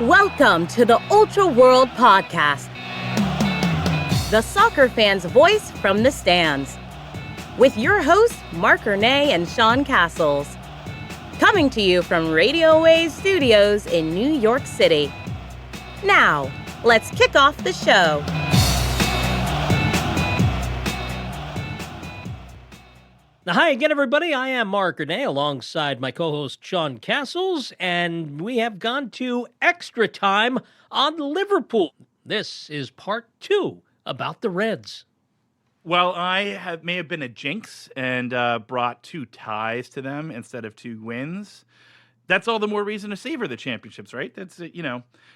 Welcome to the Ultra World Podcast, the soccer fan's voice from the stands, with your hosts, Marc and Sean Castles, coming to you from Radio Waves Studios in New York City. Now, let's kick off the show. Hi again, everybody. I am Marc alongside my co-host Sean Castles, and we have gone to extra time on Liverpool. This is part 2 about the Reds. Well, may have been a jinx and brought 2 ties to them instead of 2 wins. That's all the more reason to savor the championships, right? That's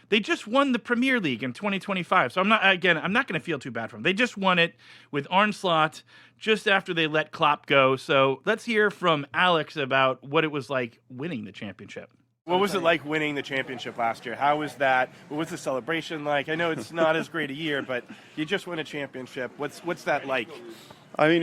they just won the Premier League in 2025. So I'm not going to feel too bad for them. They just won it with Arne Slot just after they let Klopp go. So let's hear from Alex about what it was like winning the championship. What was it like winning the championship last year? How was that? What was the celebration like? I know it's not as great a year, but you just won a championship. What's that like? I mean,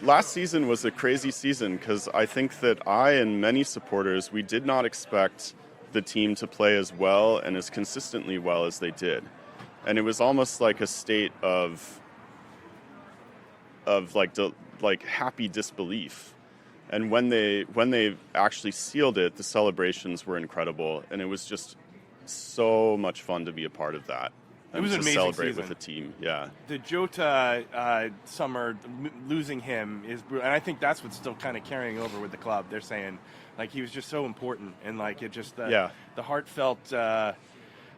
last season was a crazy season because I think that I and many supporters, we did not expect the team to play as well and as consistently well as they did. And it was almost like a state of happy disbelief. And when they actually sealed it, the celebrations were incredible, and it was just so much fun to be a part of that. It was an amazing celebrate season. with the team, yeah. The Jota summer, losing him is brutal, and I think that's what's still kind of carrying over with the club. They're saying, like, he was just so important, and like it just the heartfelt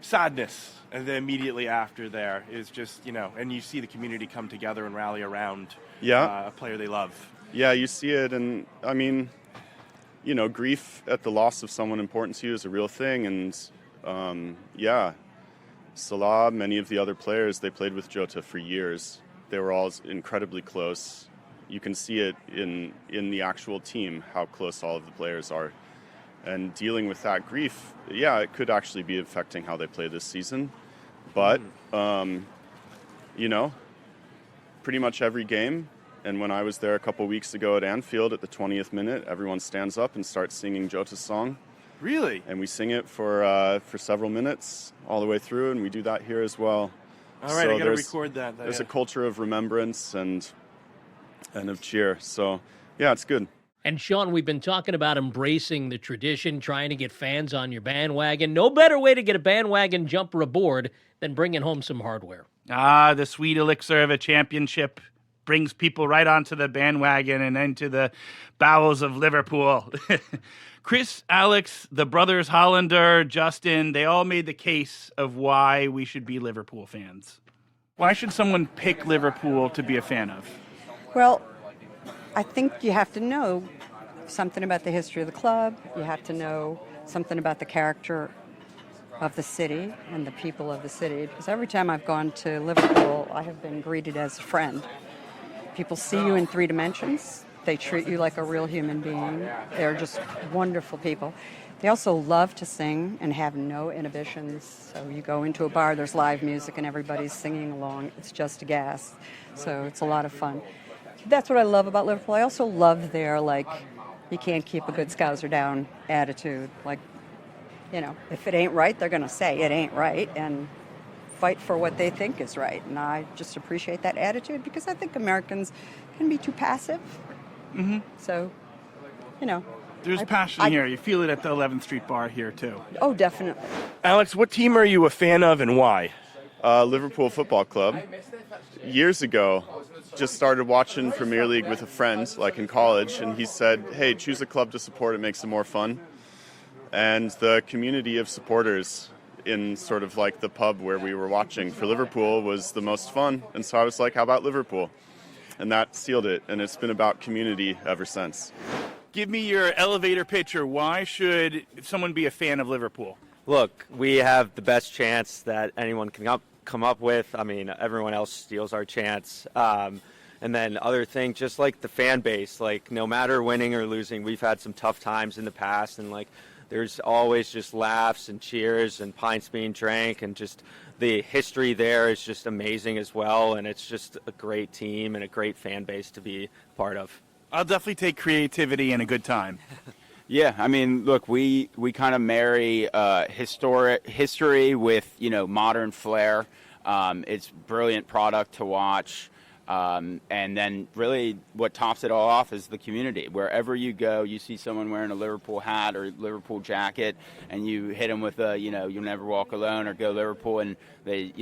sadness, and then immediately after there is just and you see the community come together and rally around a player they love. Yeah, you see it, and I mean, grief at the loss of someone important to you is a real thing, and Salah, many of the other players, they played with Jota for years. They were all incredibly close. You can see it in the actual team, how close all of the players are. And dealing with that grief, it could actually be affecting how they play this season. But, pretty much every game, and when I was there a couple weeks ago at Anfield at the 20th minute, everyone stands up and starts singing Jota's song. Really? And we sing it for several minutes all the way through, and we do that here as well. All right, I got to record that. There's a culture of remembrance and of cheer. So, yeah, it's good. And Sean, we've been talking about embracing the tradition, trying to get fans on your bandwagon. No better way to get a bandwagon jumper aboard than bringing home some hardware. The sweet elixir of a championship brings people right onto the bandwagon and into the bowels of Liverpool. Chris, Alex, the brothers Hollander, Justin, they all made the case of why we should be Liverpool fans. Why should someone pick Liverpool to be a fan of? Well, I think you have to know something about the history of the club. You have to know something about the character of the city and the people of the city. Because every time I've gone to Liverpool, I have been greeted as a friend. People see you in 3 dimensions. They treat you like a real human being. They're just wonderful people. They also love to sing and have no inhibitions. So you go into a bar, there's live music, and everybody's singing along. It's just a gas. So it's a lot of fun. That's what I love about Liverpool. I also love their, you can't keep a good Scouser down attitude. If it ain't right, they're going to say it ain't right and fight for what they think is right. And I just appreciate that attitude because I think Americans can be too passive. Mm-hmm. So, There's passion here. You feel it at the 11th Street Bar here, too. Oh, definitely. Alex, what team are you a fan of and why? Liverpool Football Club. Years ago, just started watching Premier League with a friend, in college, and he said, hey, choose a club to support, it makes it more fun. And the community of supporters in sort of the pub where we were watching for Liverpool was the most fun. And so I was like, how about Liverpool? And that sealed it, and it's been about community ever since. Give me your elevator pitch, or why should someone be a fan of Liverpool? Look, we have the best chance that anyone can come up with. I mean, everyone else steals our chance. And then other thing, just the fan base, no matter winning or losing, we've had some tough times in the past, and there's always just laughs and cheers and pints being drank, and just the history there is just amazing as well, and it's just a great team and a great fan base to be part of. I'll definitely take creativity and a good time. Yeah, I mean, look, we kind of marry history with, modern flair. It's brilliant product to watch. And then really what tops it all off is the community. Wherever you go, you see someone wearing a Liverpool hat or Liverpool jacket, and you hit them with a, you'll never walk alone or go Liverpool, and they,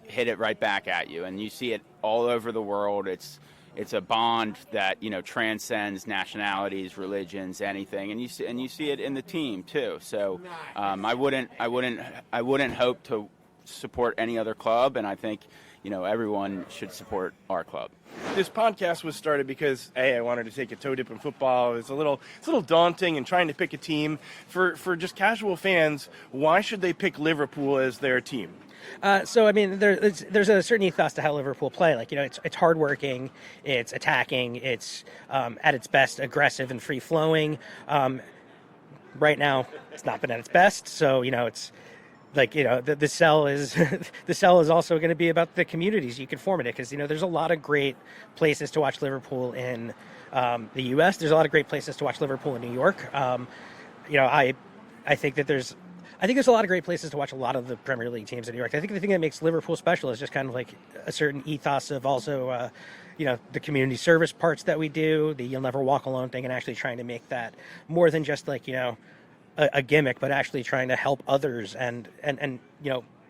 hit it right back at you. And you see it all over the world. It's a bond that, transcends nationalities, religions, anything. And you see it in the team too. So I wouldn't hope to support any other club, and I think everyone should support our club. This podcast was started because I wanted to take a toe dip in football. It's a little daunting, and trying to pick a team for just casual fans. Why should they pick Liverpool as their team? So I mean, there's a certain ethos to how Liverpool play. Like, it's hardworking, it's attacking, it's at its best aggressive and free flowing. Right now, it's not been at its best. So it's like, the sell is the sell is also going to be about the communities you can form in it, because there's a lot of great places to watch Liverpool in the U.S. There's a lot of great places to watch Liverpool in New York. I think there's a lot of great places to watch a lot of the Premier League teams in New York. I think the thing that makes Liverpool special is just kind of like a certain ethos of also, the community service parts that we do, the You'll Never Walk Alone thing, and actually trying to make that more than just like, a gimmick, but actually trying to help others and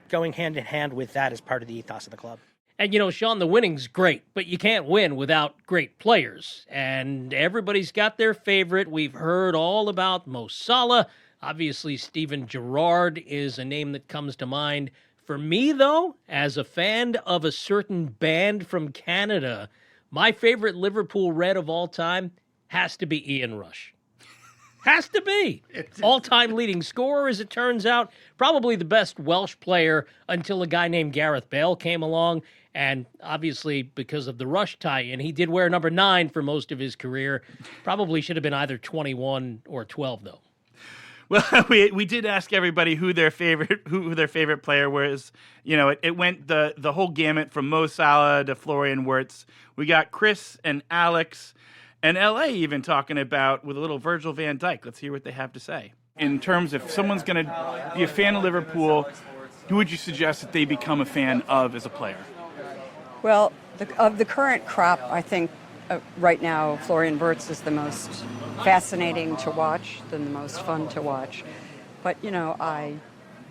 going hand in hand with that as part of the ethos of the club. And, Sean, the winning's great, but you can't win without great players. And everybody's got their favorite. We've heard all about Mo Salah. Obviously, Steven Gerrard is a name that comes to mind. For me, though, as a fan of a certain band from Canada, my favorite Liverpool Red of all time has to be Ian Rush. Has to be. All-time leading scorer, as it turns out. Probably the best Welsh player until a guy named Gareth Bale came along. And obviously, because of the Rush tie-in, he did wear number 9 for most of his career. Probably should have been either 21 or 12, though. Well, we did ask everybody who their favorite player was. It went the whole gamut from Mo Salah to Florian Wirtz. We got Chris and Alex and LA even talking about with a little Virgil van Dijk. Let's hear what they have to say. In terms of if someone's going to be a fan of Liverpool, who would you suggest that they become a fan of as a player? Well, of the current crop, I think right now Florian Wirtz is the most fascinating to watch, the most fun to watch. But, I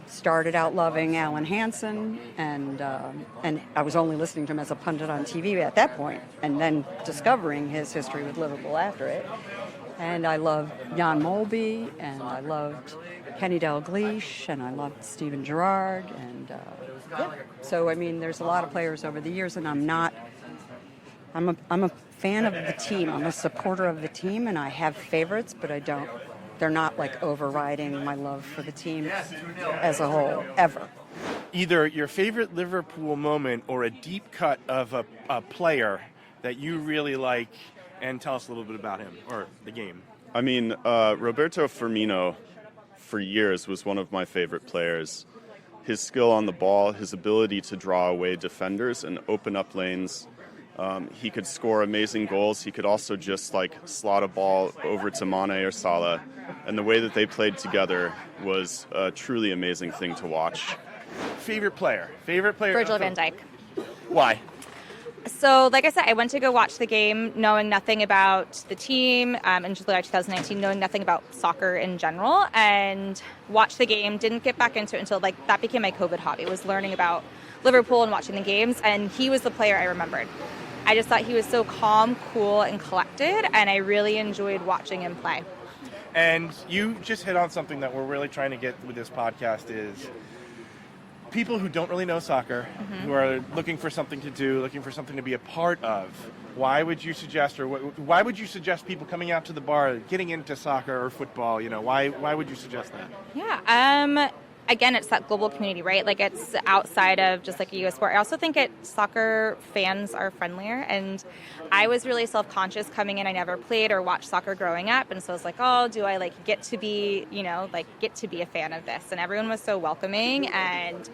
started out loving Alan Hansen, and I was only listening to him as a pundit on TV at that point, and then discovering his history with Liverpool after it. And I loved Jan Molby, and I loved Kenny Dalglish, and I loved Steven Gerrard, and yeah. So I mean, there's a lot of players over the years, and I'm a fan of the team. I'm a supporter of the team, and I have favorites, but they're not like overriding my love for the team as a whole, ever. Either your favorite Liverpool moment or a deep cut of a player that you really like, and tell us a little bit about him or the game. I mean, Roberto Firmino for years was one of my favorite players. His skill on the ball, his ability to draw away defenders and open up lanes. He could score amazing goals. He could also just slot a ball over to Mane or Salah. And the way that they played together was a truly amazing thing to watch. Favorite player? Virgil van Dijk. Why? So, like I said, I went to go watch the game knowing nothing about the team in July 2019, knowing nothing about soccer in general, and watched the game. Didn't get back into it until that became my COVID hobby, was learning about Liverpool and watching the games, and he was the player I remembered. I just thought he was so calm, cool, and collected, and I really enjoyed watching him play. And you just hit on something that we're really trying to get with this podcast is people who don't really know soccer, who are looking for something to do, looking for something to be a part of. Why would you suggest people coming out to the bar, getting into soccer or football? Why would you suggest that? Yeah. Again, it's that global community, right? It's outside of just a U.S. sport. I also think soccer fans are friendlier, and I was really self-conscious coming in. I never played or watched soccer growing up, and so I was like, oh, do I get to be a fan of this? And everyone was so welcoming and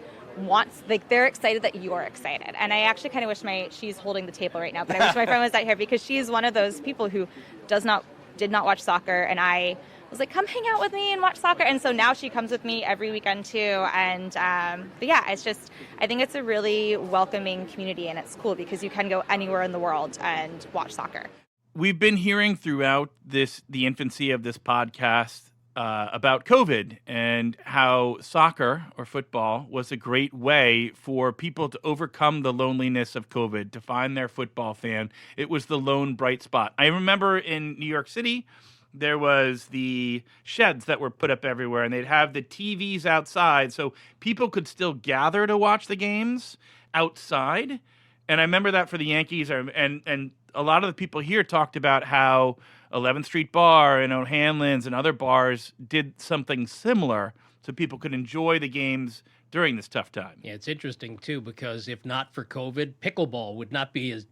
they're excited that you're excited. And I actually kind of wish she's holding the table right now, but I wish my friend was out here, because she's one of those people who did not watch soccer, and I was like, come hang out with me and watch soccer. And so now she comes with me every weekend too. And but yeah, it's just, I think it's a really welcoming community, and it's cool because you can go anywhere in the world and watch soccer. We've been hearing throughout the infancy of this podcast about COVID and how soccer or football was a great way for people to overcome the loneliness of COVID, to find their football fan. It was the lone bright spot. I remember in New York City, there was the sheds that were put up everywhere, and they'd have the TVs outside so people could still gather to watch the games outside. And I remember that for the Yankees, and a lot of the people here talked about how 11th Street Bar and O'Hanlon's and other bars did something similar so people could enjoy the games during this tough time. Yeah, it's interesting, too, because if not for COVID, pickleball would not be as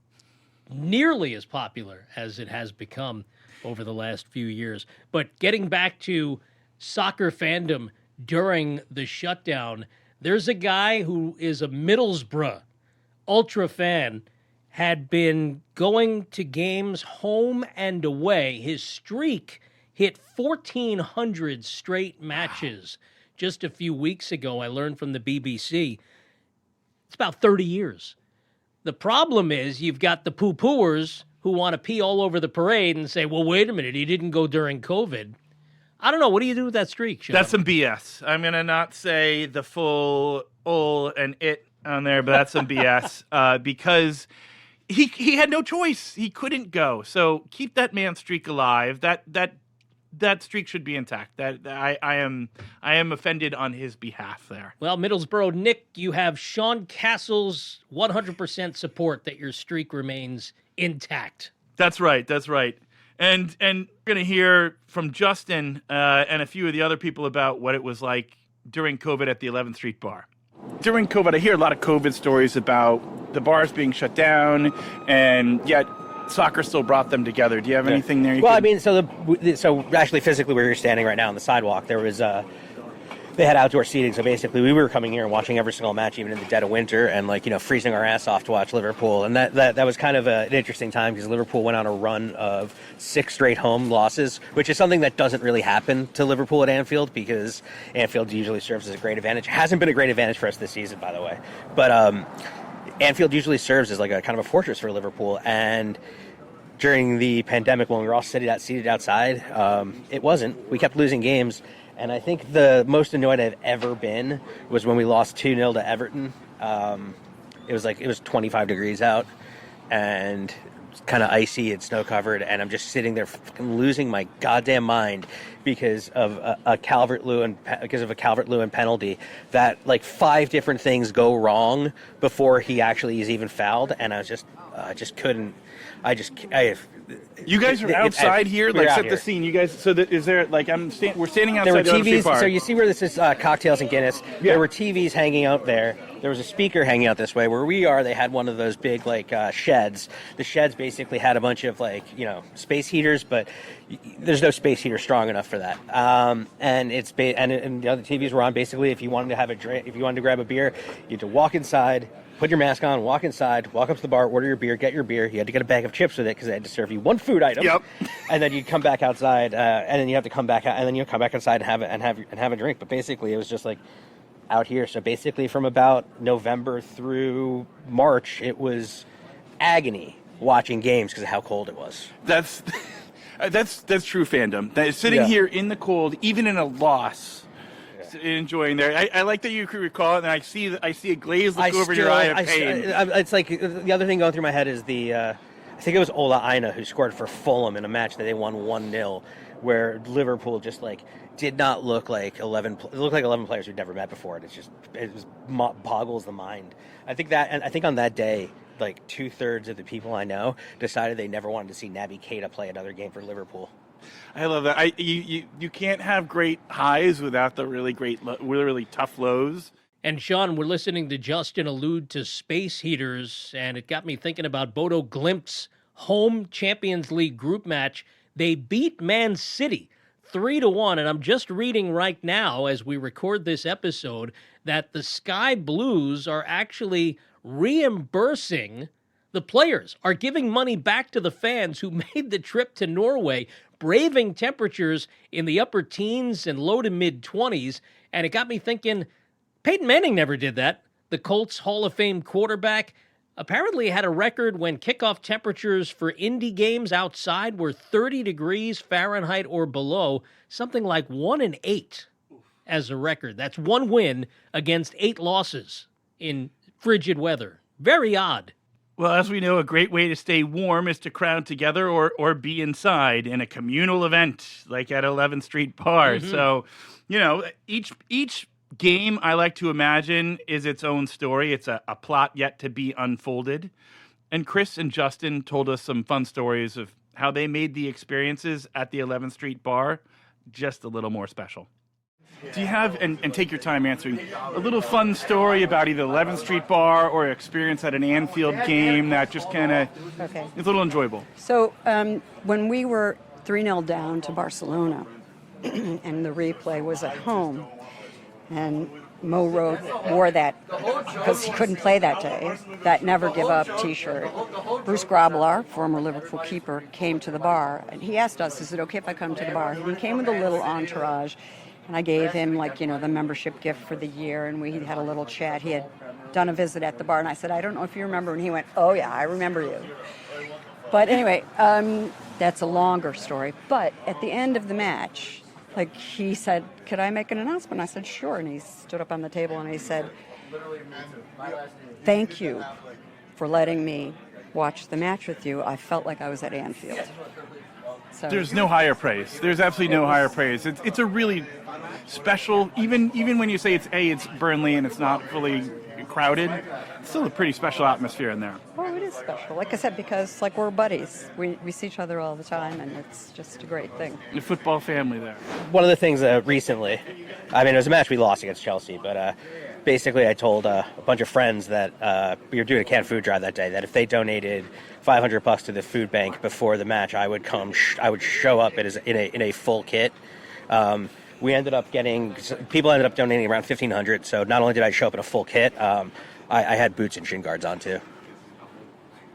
nearly as popular as it has become over the last few years. But getting back to soccer fandom during the shutdown, there's a guy who is a Middlesbrough ultra fan, had been going to games home and away. His streak hit 1,400 straight matches just a few weeks ago. I learned from the BBC. It's about 30 years. The problem is you've got the poo-pooers who want to pee all over the parade and say, well, wait a minute, he didn't go during COVID. I don't know. What do you do with that streak, Sean? That's some BS. I'm going to not say the full ul and it on there, but that's some BS because he had no choice. He couldn't go. So keep that man's streak alive. That streak should be intact. I am offended on his behalf there. Well, Middlesbrough, Nick, you have Sean Castle's 100% support that your streak remains intact. That's right. And we're going to hear from Justin and a few of the other people about what it was like during COVID at the 11th Street Bar. During COVID, I hear a lot of COVID stories about the bars being shut down, and yet soccer still brought them together. Do you have anything there? I mean, so actually physically where you're standing right now on the sidewalk, there was they had outdoor seating. So basically we were coming here and watching every single match, even in the dead of winter, and freezing our ass off to watch Liverpool. And that was kind of an interesting time because Liverpool went on a run of 6 straight home losses, which is something that doesn't really happen to Liverpool at Anfield because Anfield usually serves as a great advantage. It hasn't been a great advantage for us this season, by the way. But Anfield usually serves as like a kind of a fortress for Liverpool. And during the pandemic, when we were all seated outside, it wasn't. We kept losing games. And I think the most annoyed I've ever been was when we lost 2-0 to Everton. It was 25 degrees out and kind of icy and snow covered, and I'm just sitting there fucking losing my goddamn mind because of a Calvert-Lewin penalty. That 5 different things go wrong before he actually is even fouled, and I just couldn't. You guys are outside here, set the scene. You guys, is there we're standing outside. There were the TVs. bar. So you see where this is cocktails and Guinness. Yeah. There were TVs hanging out there. There was a speaker hanging out this way. Where we are, they had one of those big sheds. The sheds basically had a bunch of space heaters, but there's no space heater strong enough for that. And and the other TVs were on. Basically, if you wanted to have a drink, if you wanted to grab a beer, you had to walk inside. Put your mask on, walk inside, walk up to the bar, order your beer, get your beer. You had to get a bag of chips with it because they had to serve you one food item. Yep. And then you'd come back outside, and then you have to come back out, and then you come back inside and have a drink. But basically, it was just out here. So basically, from about November through March, it was agony watching games because of how cold it was. That's true fandom. Sitting here in the cold, even in a loss. Enjoying there. I like that you could recall it, and I see a glaze look over your eye of pain. It's the other thing going through my head is I think it was Ola Aina who scored for Fulham in a match that they won 1-0, where Liverpool just did not look like 11. It looked like 11 players we'd never met before, and it boggles the mind. I think on that day, 2/3 of the people I know decided they never wanted to see Naby Keita play another game for Liverpool. I love that. You can't have great highs without the really tough lows. And Sean, we're listening to Justin allude to space heaters, and it got me thinking about Bodo Glimt's home Champions League group match. They beat Man City 3-1, and I'm just reading right now as we record this episode that the Sky Blues are actually reimbursing the players, are giving money back to the fans who made the trip to Norway, braving temperatures in the upper teens and low to mid-20s, and it got me thinking, Peyton Manning never did that. The Colts Hall of Fame quarterback apparently had a record when kickoff temperatures for Indy games outside were 30 degrees Fahrenheit or below, something like 1 in 8 as a record. That's one win against 8 losses in frigid weather. Very odd. Well, as we know, a great way to stay warm is to crowd together or be inside in a communal event like at 11th Street Bar. Mm-hmm. So, each game, I like to imagine, is its own story. It's a plot yet to be unfolded. And Chris and Justin told us some fun stories of how they made the experiences at the 11th Street Bar just a little more special. Do you have, and take your time answering, a little fun story about either 11th Street Bar or experience at an Anfield game that just kind of is a little enjoyable? So when we were 3-0 down to Barcelona, and the replay was at home, and Mo wore that because he couldn't play that day, that never give up t-shirt. Bruce Grobbelaar, former Liverpool keeper, came to the bar, and he asked us, is it okay if I come to the bar? And he came with a little entourage, and I gave him, the membership gift for the year, and we had a little chat. He had done a visit at the bar, and I said, I don't know if you remember, and he went, oh yeah, I remember you. But anyway, that's a longer story. But at the end of the match, he said, could I make an announcement? I said, sure. And he stood up on the table and he said, thank you for letting me watch the match with you. I felt like I was at Anfield. So there's no higher praise. There's absolutely no higher praise. It's a really special, even when you say it's Burnley and it's not fully crowded, it's still a pretty special atmosphere in there. Oh, it is special. Like I said, because we're buddies. We see each other all the time, and it's just a great thing. The football family there. One of the things recently, it was a match we lost against Chelsea, but basically I told a bunch of friends that we were doing a canned food drive that day, that if they donated $500 to the food bank before the match, I would come. I would show up in a full kit. People ended up donating around $1,500. So not only did I show up in a full kit, I had boots and shin guards on too.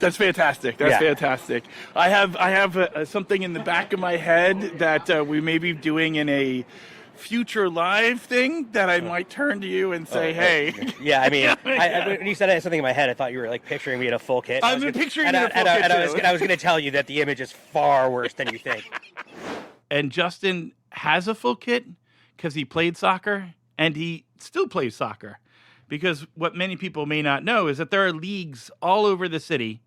That's fantastic. Fantastic. I have something in the back of my head that we may be doing in a future live thing that I might turn to you and say, hey. Yeah, when you said I had something in my head, I thought you were picturing me in a full kit. I'm picturing you in a full kit, and I was going to tell you that the image is far worse than you think. And Justin has a full kit because he played soccer and he still plays soccer. Because what many people may not know is that there are leagues all over the city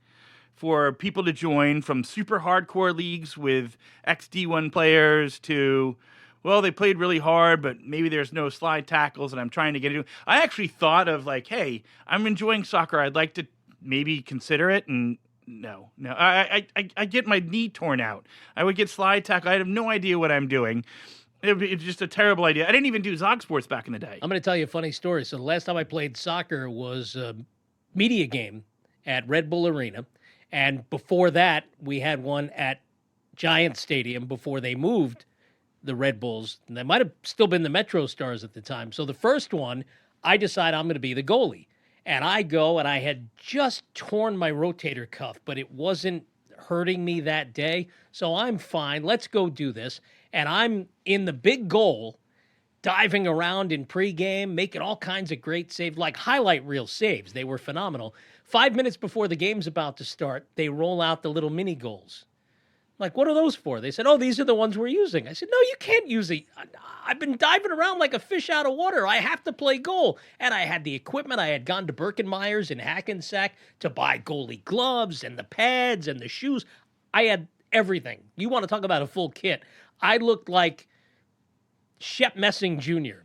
for people to join, from super hardcore leagues with ex-D1 players to, well, they played really hard, but maybe there's no slide tackles and I'm trying to get into it. I actually thought of hey, I'm enjoying soccer. I'd like to maybe consider it. And no. I get my knee torn out. I would get slide tackle. I have no idea what I'm doing. It's just a terrible idea. I didn't even do Zog Sports back in the day. I'm going to tell you a funny story. So the last time I played soccer was a media game at Red Bull Arena. And before that, we had one at Giants Stadium before they moved the Red Bulls. And they might have still been the Metro Stars at the time. So the first one, I decide I'm going to be the goalie. And I go, and I had just torn my rotator cuff, but it wasn't hurting me that day. So I'm fine. Let's go do this. And I'm in the big goal, diving around in pregame, making all kinds of great saves, like highlight reel saves. They were phenomenal. 5 minutes before the game's about to start, they roll out the little mini goals. I'm like, what are those for? They said, oh, these are the ones we're using. I said, no, you can't use it. I've been diving around like a fish out of water. I have to play goal. And I had the equipment. I had gone to Birkenmeyer's in Hackensack to buy goalie gloves and the pads and the shoes. I had everything. You want to talk about a full kit. I looked like Shep Messing Jr.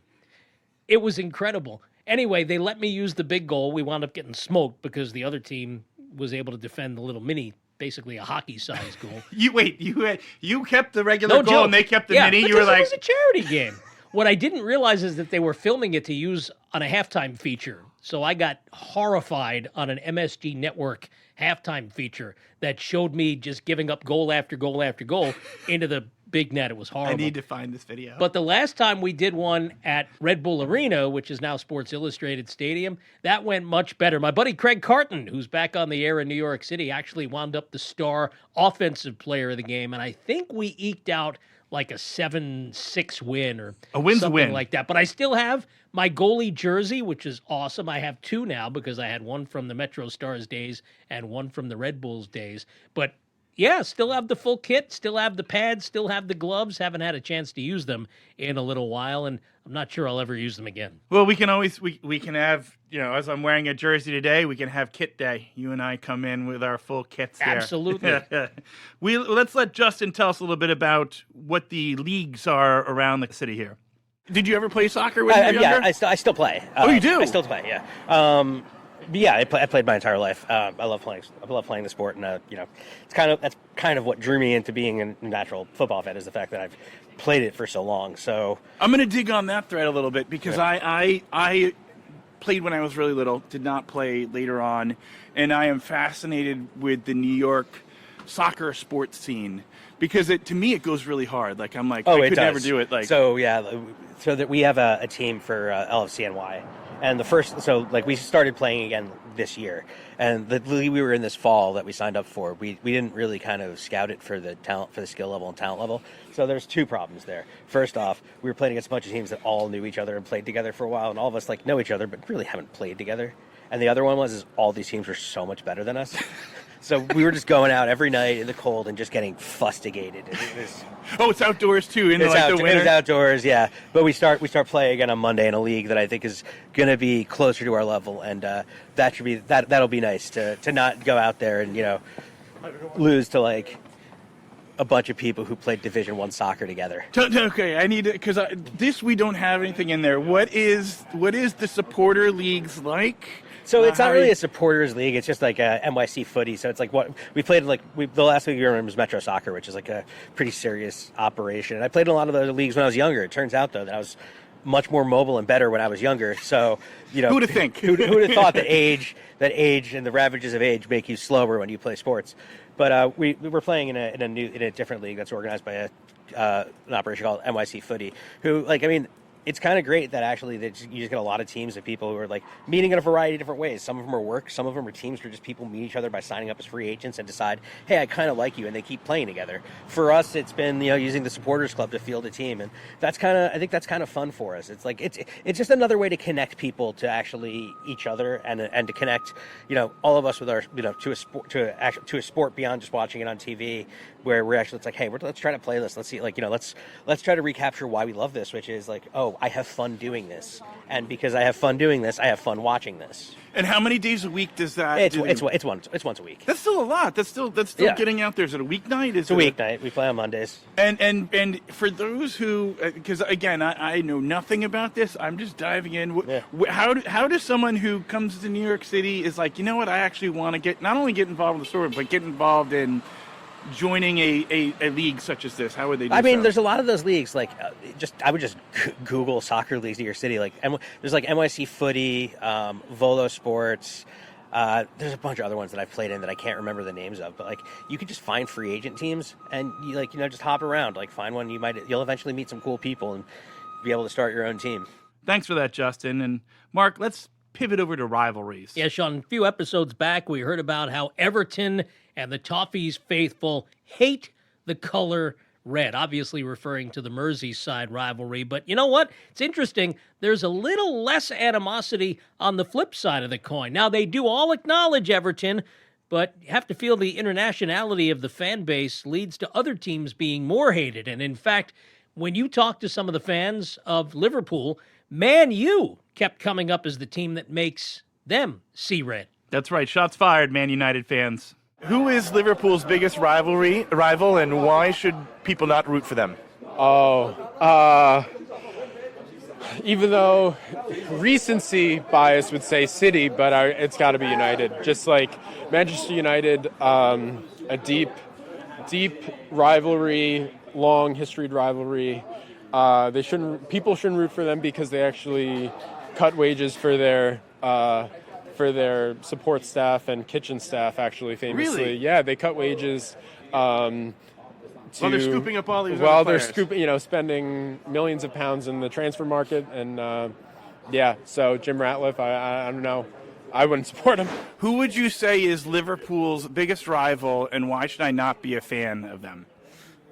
It was incredible. Anyway, they let me use the big goal. We wound up getting smoked because the other team was able to defend the little mini, basically a hockey-sized goal. You kept the regular goal and they kept the mini. You were like, it was a charity game. What I didn't realize is that they were filming it to use on a halftime feature. So I got horrified on an MSG Network halftime feature that showed me just giving up goal after goal after goal into the big net. It was horrible. I need to find this video. But the last time we did one at Red Bull Arena, which is now Sports Illustrated Stadium, that went much better. My buddy Craig Carton, who's back on the air in New York City, actually wound up the star offensive player of the game. And I think we eked out like a 7-6 win or a win's something a win. like that. But I still have my goalie jersey, which is awesome. I have two now because I had one from the Metro Stars days and one from the Red Bulls days. But yeah, still have the full kit, still have the pads, still have the gloves. Haven't had a chance to use them in a little while, and I'm not sure I'll ever use them again. Well, we can always we can have, as I'm wearing a jersey today, we can have kit day. You and I come in with our full kits there. Absolutely. Let's let Justin tell us a little bit about what the leagues are around the city here. Did you ever play soccer when you were younger? Yeah, I still play. Oh, you do? I still play. Yeah. Yeah, I played my entire life. I love playing. I love playing the sport, and that's kind of what drew me into being a natural football fan is the fact that I've played it for so long. So I'm going to dig on that thread a little bit because I played when I was really little, did not play later on, and I am fascinated with the New York soccer sports scene because to me it goes really hard. Like I could never do it. So that we have a team for LFCNY. And we started playing again this year, and the league we were in this fall that we signed up for, we didn't really kind of scout it for the talent, for the skill level and talent level. So there's two problems there. First off, we were playing against a bunch of teams that all knew each other and played together for a while, and all of us know each other, but really haven't played together. And the other one is all these teams were so much better than us. So we were just going out every night in the cold and just getting fustigated. It's outdoors too in the winter. It was outdoors, yeah. But we start playing again on Monday in a league that I think is going to be closer to our level, and that'll be nice to not go out there and lose to a bunch of people who played Division I soccer together. Okay, I need to, because we don't have anything in there. What is the supporter leagues like? So it's not really a supporters league. It's just like a NYC footy. So it's like what we played the last league we were in was Metro Soccer, which is like a pretty serious operation. And I played in a lot of those leagues when I was younger. It turns out though that I was much more mobile and better when I was younger. So who would have think? Who'd have thought that age and the ravages of age make you slower when you play sports? But we were playing in a different league that's organized by an operation called NYC Footy. Who it's kind of great that actually you just get a lot of teams of people who are meeting in a variety of different ways. Some of them are work, some of them are teams where just people meet each other by signing up as free agents and decide, hey, I kind of like you, and they keep playing together. For us, it's been using the supporters club to field a team, and I think that's kind of fun for us. It's it's just another way to connect people to actually each other and to connect all of us with our to a sport beyond just watching it on TV, where we're actually hey, let's try to play this. Let's see let's try to recapture why we love this, which is I have fun doing this, and because I have fun doing this, I have fun watching this. And how many days a week does that? It's once a week. That's still a lot. That's still getting out there. Is it a weeknight? It's a weeknight. We play on Mondays. And for those who, because again, I know nothing about this. I'm just diving in. Yeah. How does someone who comes to New York City is I actually want to not only get involved in the sport, but get involved in joining a league such as this? How would they do so? There's a lot of those leagues. I would just Google soccer leagues in your city. There's NYC Footy, Volo Sports. There's a bunch of other ones that I've played in that I can't remember the names of. But you could just find free agent teams and you just hop around. Find one you'll eventually meet some cool people and be able to start your own team. Thanks for that, Justin. And Mark, let's pivot over to rivalries. Yeah, Sean, a few episodes back, we heard about how Everton and the Toffees faithful hate the color red, obviously referring to the Merseyside rivalry. But you know what? It's interesting. There's a little less animosity on the flip side of the coin. Now, they do all acknowledge Everton, but you have to feel the internationality of the fan base leads to other teams being more hated. And in fact, when you talk to some of the fans of Liverpool, Man U kept coming up as the team that makes them see red. That's right. Shots fired, Man United fans. Who is Liverpool's biggest rival, and why should people not root for them? Even though recency bias would say City, but it's got to be United. Just like Manchester United, a deep rivalry, long historied rivalry. People shouldn't root for them because they actually cut wages for their support staff and kitchen staff, actually, famously. Really? Yeah, they cut wages. to While they're scooping up all these while other they're players. scooping, spending millions of pounds in the transfer market, and so Jim Ratliff, I don't know, I wouldn't support him. Who would you say is Liverpool's biggest rival, and why should I not be a fan of them?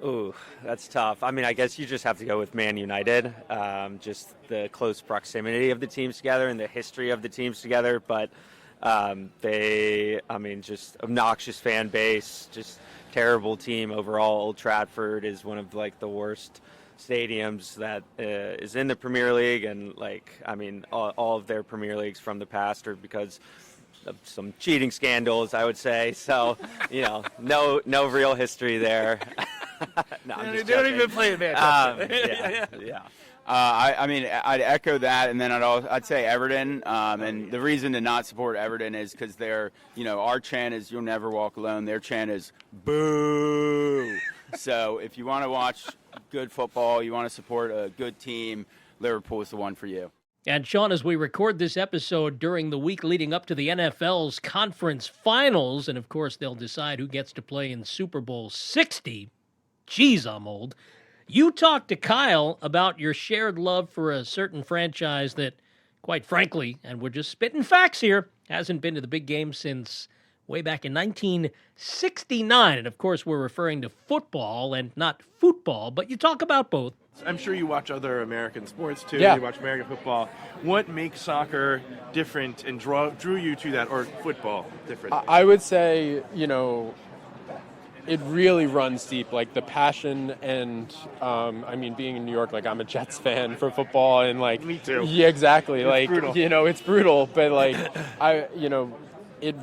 Ooh, that's tough. I mean, I guess you just have to go with Man United, just the close proximity of the teams together and the history of the teams together. But just obnoxious fan base, just terrible team overall. Old Trafford is one of the worst stadiums that is in the Premier League, and all of their Premier Leagues from the past are because of some cheating scandals, I would say. So, no real history there. No, I'm just they don't joking. even play in Manchester. Yeah. I'd echo that, and then I'd say Everton. And the reason to not support Everton is because they're, our chant is "You'll never walk alone." Their chant is "Boo." So if you want to watch good football, you want to support a good team, Liverpool is the one for you. And Sean, as we record this episode during the week leading up to the NFL's conference finals, and of course they'll decide who gets to play in Super Bowl 60. Geez, I'm old. You talked to Kyle about your shared love for a certain franchise that, quite frankly, and we're just spitting facts here, hasn't been to the big game since way back in 1969. And of course, we're referring to football and not football, but you talk about both. I'm sure you watch other American sports too. Yeah. You watch American football. What makes soccer different and drew you to that, or football different? I would say, it really runs deep, the passion and, being in New York, I'm a Jets fan for football, and Me too. Yeah, exactly. It's brutal. It's brutal, but it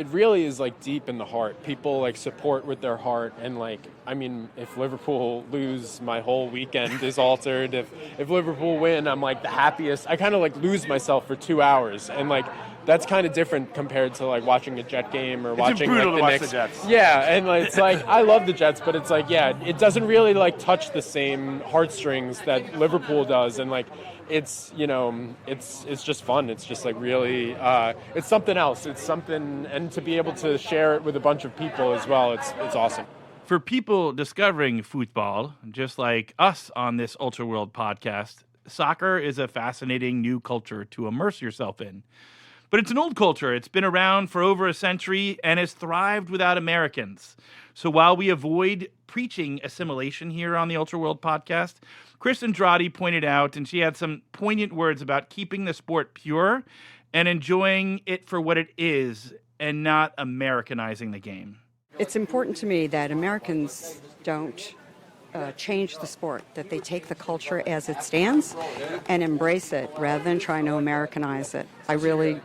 really is deep in the heart. People support with their heart, and if Liverpool lose, my whole weekend is altered. If Liverpool win, I'm the happiest. I kind of lose myself for 2 hours, and that's kind of different compared to watching a Jet game or watching brutal the to watch Knicks. the Jets. Yeah, and it's I love the Jets, but it's it doesn't really touch the same heartstrings that Liverpool does, and it's it's just fun. It's just really it's something else. It's something, and to be able to share it with a bunch of people as well, it's awesome. For people discovering football, just like us on this Ultra World podcast, soccer is a fascinating new culture to immerse yourself in. But it's an old culture. It's been around for over a century and has thrived without Americans. So while we avoid preaching assimilation here on the Ultra World podcast, Chris Andrade pointed out, and she had some poignant words about keeping the sport pure and enjoying it for what it is and not Americanizing the game. It's important to me that Americans don't change the sport, that they take the culture as it stands and embrace it rather than trying to Americanize it. I really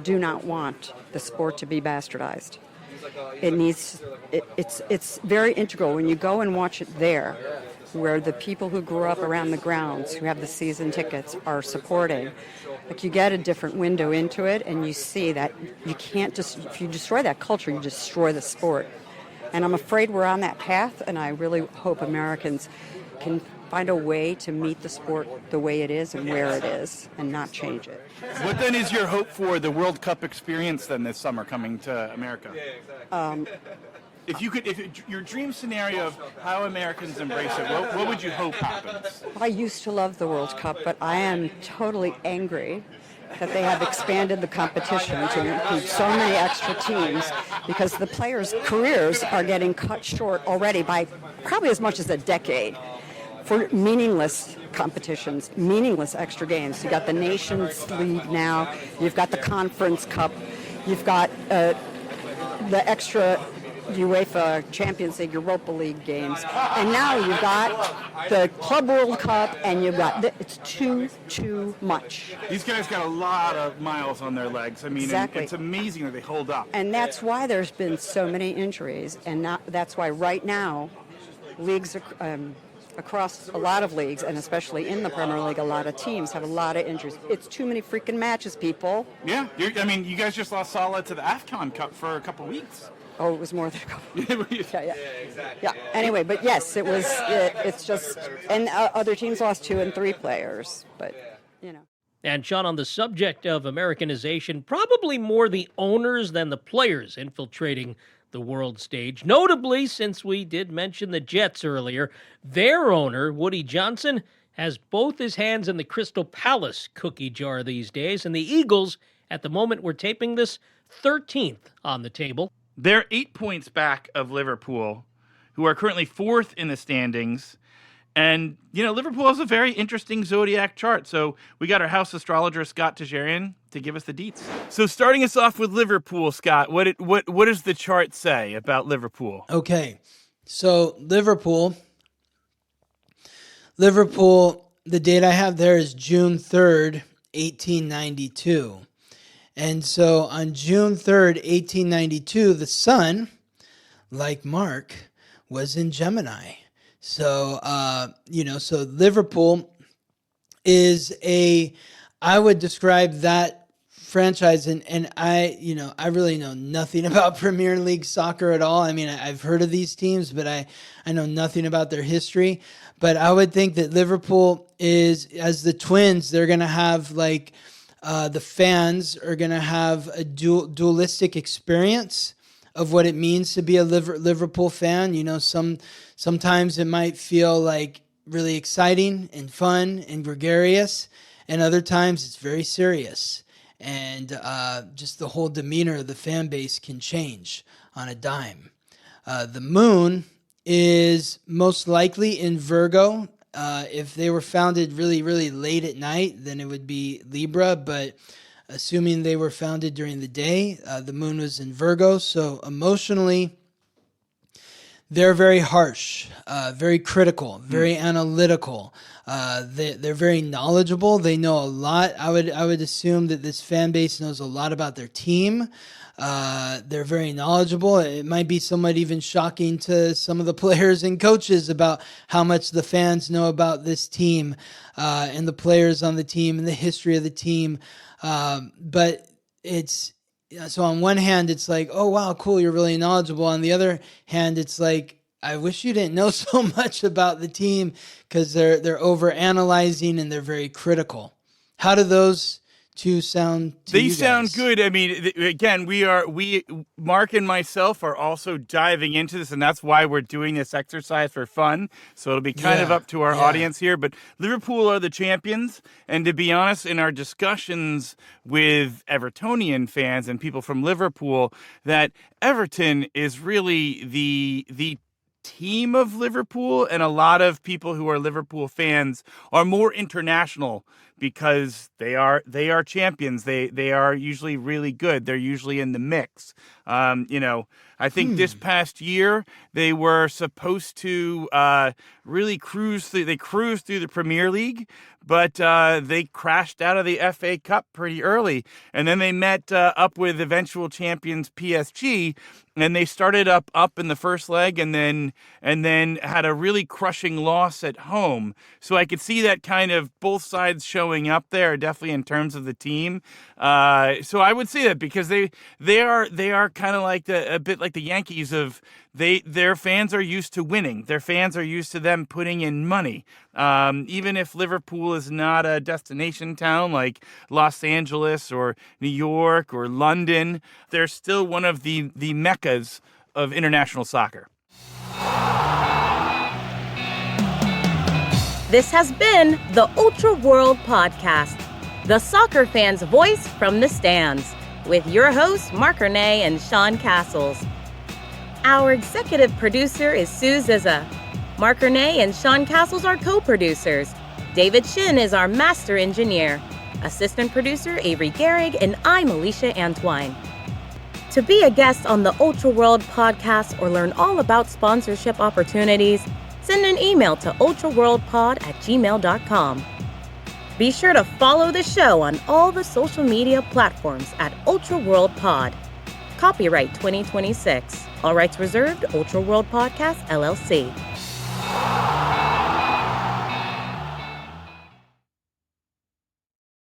do not want the sport to be bastardized. It's very integral when you go and watch it there, where the people who grew up around the grounds, who have the season tickets, are supporting. You get a different window into it, and you see that you can't just, if you destroy that culture, you destroy the sport. And I'm afraid we're on that path, and I really hope Americans can find a way to meet the sport the way it is and where it is, and not change it. What then is your hope for the World Cup experience then this summer coming to America? If your dream scenario of how Americans embrace it, what would you hope happens? I used to love the World Cup, but I am totally angry that they have expanded the competition to include so many extra teams, because the players' careers are getting cut short already by probably as much as a decade for meaningless competitions, meaningless extra games. You've got the Nations League now, you've got the Conference Cup, you've got the extra UEFA Champions League, Europa League games, and now you've got the Club World Cup, and you've got it's too much. These guys got a lot of miles on their legs. I mean, Exactly. It's amazing that they hold up. And that's why there's been so many injuries, and that's why right now leagues across a lot of leagues, and especially in the Premier League, a lot of teams have a lot of injuries. It's too many freaking matches, people. Yeah, you guys just lost Salah to the AFCON Cup for a couple weeks. Oh, it was more than a couple. Yeah, exactly. Yeah. Anyway, but yes, it was. It's just, and other teams lost 2 and 3 players, but And Sean, on the subject of Americanization, probably more the owners than the players infiltrating the world stage. Notably, since we did mention the Jets earlier, their owner, Woody Johnson, has both his hands in the Crystal Palace cookie jar these days, and the Eagles, at the moment we're taping this, 13th on the table. They're 8 points back of Liverpool, who are currently 4th in the standings. And, Liverpool has a very interesting zodiac chart. So we got our house astrologer, Scott Tajarian, to give us the deets. So starting us off with Liverpool, Scott, what does the chart say about Liverpool? Okay, so Liverpool, the date I have there is June 3rd, 1892. And so on June 3rd, 1892, the sun, like Mark, was in Gemini. So, so Liverpool is I would describe that franchise, and I really know nothing about Premier League soccer at all. I mean, I've heard of these teams, but I know nothing about their history. But I would think that Liverpool is, as the Twins, they're going to have the fans are going to have a dualistic experience of what it means to be a Liverpool fan. Sometimes it might feel like really exciting and fun and gregarious, and other times it's very serious. And just the whole demeanor of the fan base can change on a dime. The moon is most likely in Virgo. If they were founded really, really late at night, then it would be Libra. But assuming they were founded during the day, the moon was in Virgo. So emotionally, they're very harsh, very critical, very analytical. They're very knowledgeable. They know a lot. I would assume that this fan base knows a lot about their team. They're very knowledgeable. It might be somewhat even shocking to some of the players and coaches about how much the fans know about this team and the players on the team and the history of the team. But so on one hand, it's like, oh, wow, cool, you're really knowledgeable. On the other hand, it's like, I wish you didn't know so much about the team, because they're over-analyzing and they're very critical. How do those two sound to you guys? They sound good. I mean, again, Mark and myself are also diving into this, and that's why we're doing this exercise for fun. So it'll be kind of up to our audience here. But Liverpool are the champions, and to be honest, in our discussions with Evertonian fans and people from Liverpool, that Everton is really the team of Liverpool, and a lot of people who are Liverpool fans are more international because they are champions. They are usually really good. They're usually in the mix. I think this past year they were supposed to really cruise through the Premier League, but they crashed out of the FA Cup pretty early, and then they met up with eventual champions PSG, and they started up in the first leg, and then had a really crushing loss at home. So I could see that kind of both sides showing up there, definitely in terms of the team. So I would say that because they are kind of like a bit like the Yankees of their fans are used to winning. Their fans are used to them putting in money. Even if Liverpool is not a destination town like Los Angeles or New York or London, they're still one of the meccas of international soccer. This has been the Ultra World Podcast, the soccer fan's voice from the stands, with your hosts, Marc and Sean Castles. Our executive producer is Sue Zizza. Marc and Sean Castles are co-producers. David Shin is our master engineer. Assistant producer Avery Gehrig, and I'm Alicia Antwine. To be a guest on the Ultra World Podcast or learn all about sponsorship opportunities, send an email to ultraworldpod@gmail.com. Be sure to follow the show on all the social media platforms at Ultra World Pod. Copyright 2026. All rights reserved, Ultra World Podcast, LLC.